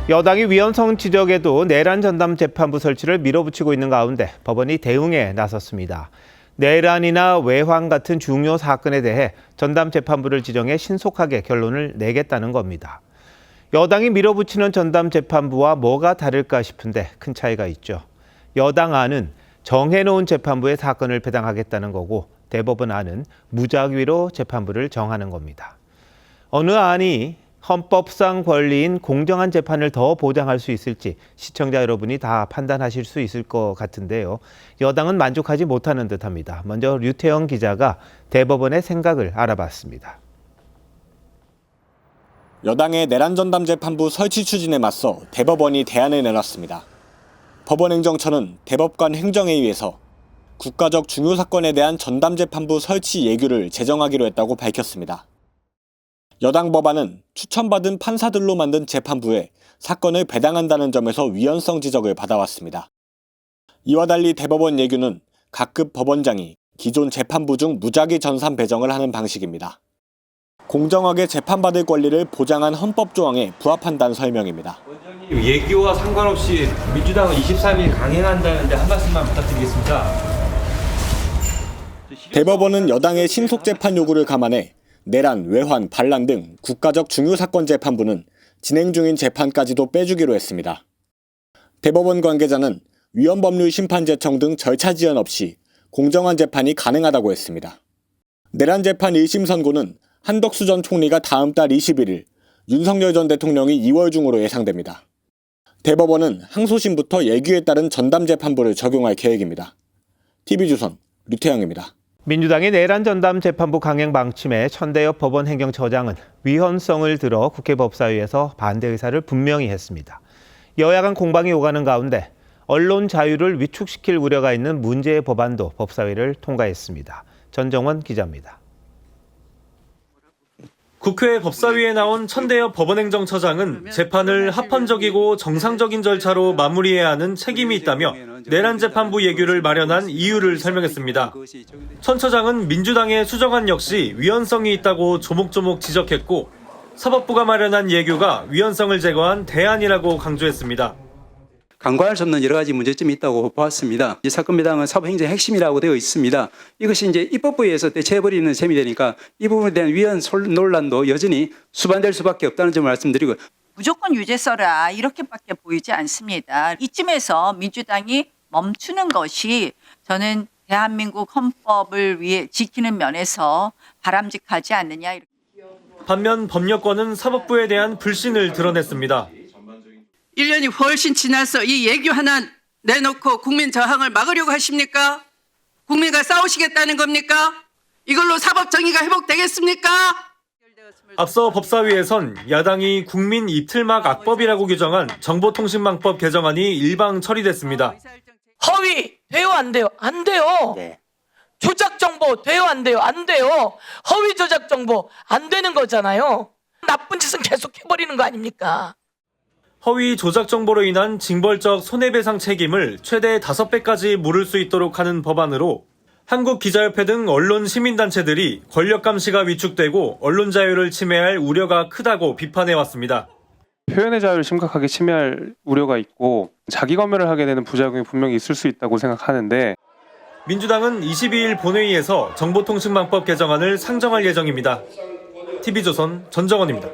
여당이 위헌성 지적에도 내란 전담 재판부 설치를 밀어붙이고 있는 가운데 법원이 대응에 나섰습니다. 내란이나 외환 같은 중요 사건에 대해 전담 재판부를 지정해 신속하게 결론을 내겠다는 겁니다. 여당이 밀어붙이는 전담 재판부와 뭐가 다를까 싶은데 큰 차이가 있죠. 여당 안은 정해놓은 재판부에 사건을 배당하겠다는 거고 대법원 안은 무작위로 재판부를 정하는 겁니다. 어느 안이 헌법상 권리인 공정한 재판을 더 보장할 수 있을지 시청자 여러분이 다 판단하실 수 있을 것 같은데요. 여당은 만족하지 못하는 듯합니다. 먼저 류태영 기자가 대법원의 생각을 알아봤습니다. 여당의 내란전담재판부 설치 추진에 맞서 대법원이 대안을 내놨습니다. 법원행정처는 대법관 행정회의에서 국가적 중요 사건에 대한 전담재판부 설치 예규를 제정하기로 했다고 밝혔습니다. 여당 법안은 추천받은 판사들로 만든 재판부에 사건을 배당한다는 점에서 위헌성 지적을 받아왔습니다. 이와 달리 대법원 예규는 각급 법원장이 기존 재판부 중 무작위 전산 배정을 하는 방식입니다. 공정하게 재판받을 권리를 보장한 헌법 조항에 부합한다는 설명입니다. 예규와 상관없이 민주당은 23일 강행한다는데 한 말씀만 부탁드리겠습니다. 대법원은 여당의 신속 재판 요구를 감안해 내란, 외환, 반란 등 국가적 중요 사건 재판부는 진행 중인 재판까지도 빼주기로 했습니다. 대법원 관계자는 위헌법률 심판 제청 등 절차 지연 없이 공정한 재판이 가능하다고 했습니다. 내란 재판 1심 선고는 한덕수 전 총리가 다음 달 21일, 윤석열 전 대통령이 2월 중으로 예상됩니다. 대법원은 항소심부터 예규에 따른 전담 재판부를 적용할 계획입니다. TV조선 류태영입니다. 민주당의 내란 전담 재판부 강행 방침에 천대엽 법원 행정처장은 위헌성을 들어 국회 법사위에서 반대 의사를 분명히 했습니다. 여야 간 공방이 오가는 가운데 언론 자유를 위축시킬 우려가 있는 문제의 법안도 법사위를 통과했습니다. 전정원 기자입니다. 국회 법사위에 나온 천대엽 법원행정처장은 재판을 합헌적이고 정상적인 절차로 마무리해야 하는 책임이 있다며 내란 재판부 예규를 마련한 이유를 설명했습니다. 천 처장은 민주당의 수정안 역시 위헌성이 있다고 조목조목 지적했고 사법부가 마련한 예규가 위헌성을 제거한 대안이라고 강조했습니다. 간과할 수 없는 여러 가지 문제점이 있다고 보았습니다. 이 사건 배당은 사법행정의 핵심이라고 되어 있습니다. 이것이 이제 입법부에서 대체해버리는 셈이 되니까 이 부분에 대한 위헌 논란도 여전히 수반될 수밖에 없다는 점을 말씀드리고 무조건 유죄 써라 이렇게밖에 보이지 않습니다. 이쯤에서 민주당이 멈추는 것이 저는 대한민국 헌법을 위해 지키는 면에서 바람직하지 않느냐. 반면 법률권은 사법부에 대한 불신을 드러냈습니다. 1년이 훨씬 지나서 이 예규 하나 내놓고 국민 저항을 막으려고 하십니까? 국민과 싸우시겠다는 겁니까? 이걸로 사법 정의가 회복되겠습니까? 앞서 법사위에선 야당이 국민 입틀막 악법이라고 규정한 정보통신망법 개정안이 일방 처리됐습니다. 허위 돼요 안 돼요? 안 돼요. 네. 조작 정보 돼요 안 돼요? 안 돼요. 허위 조작 정보 안 되는 거잖아요. 나쁜 짓은 계속 해버리는 거 아닙니까? 허위 조작 정보로 인한 징벌적 손해배상 책임을 최대 5배까지 물을 수 있도록 하는 법안으로 한국기자협회 등 언론 시민단체들이 권력 감시가 위축되고 언론 자유를 침해할 우려가 크다고 비판해왔습니다. 표현의 자유를 심각하게 침해할 우려가 있고 자기 검열을 하게 되는 부작용이 분명히 있을 수 있다고 생각하는데 민주당은 22일 본회의에서 정보통신망법 개정안을 상정할 예정입니다. TV조선 전정원입니다.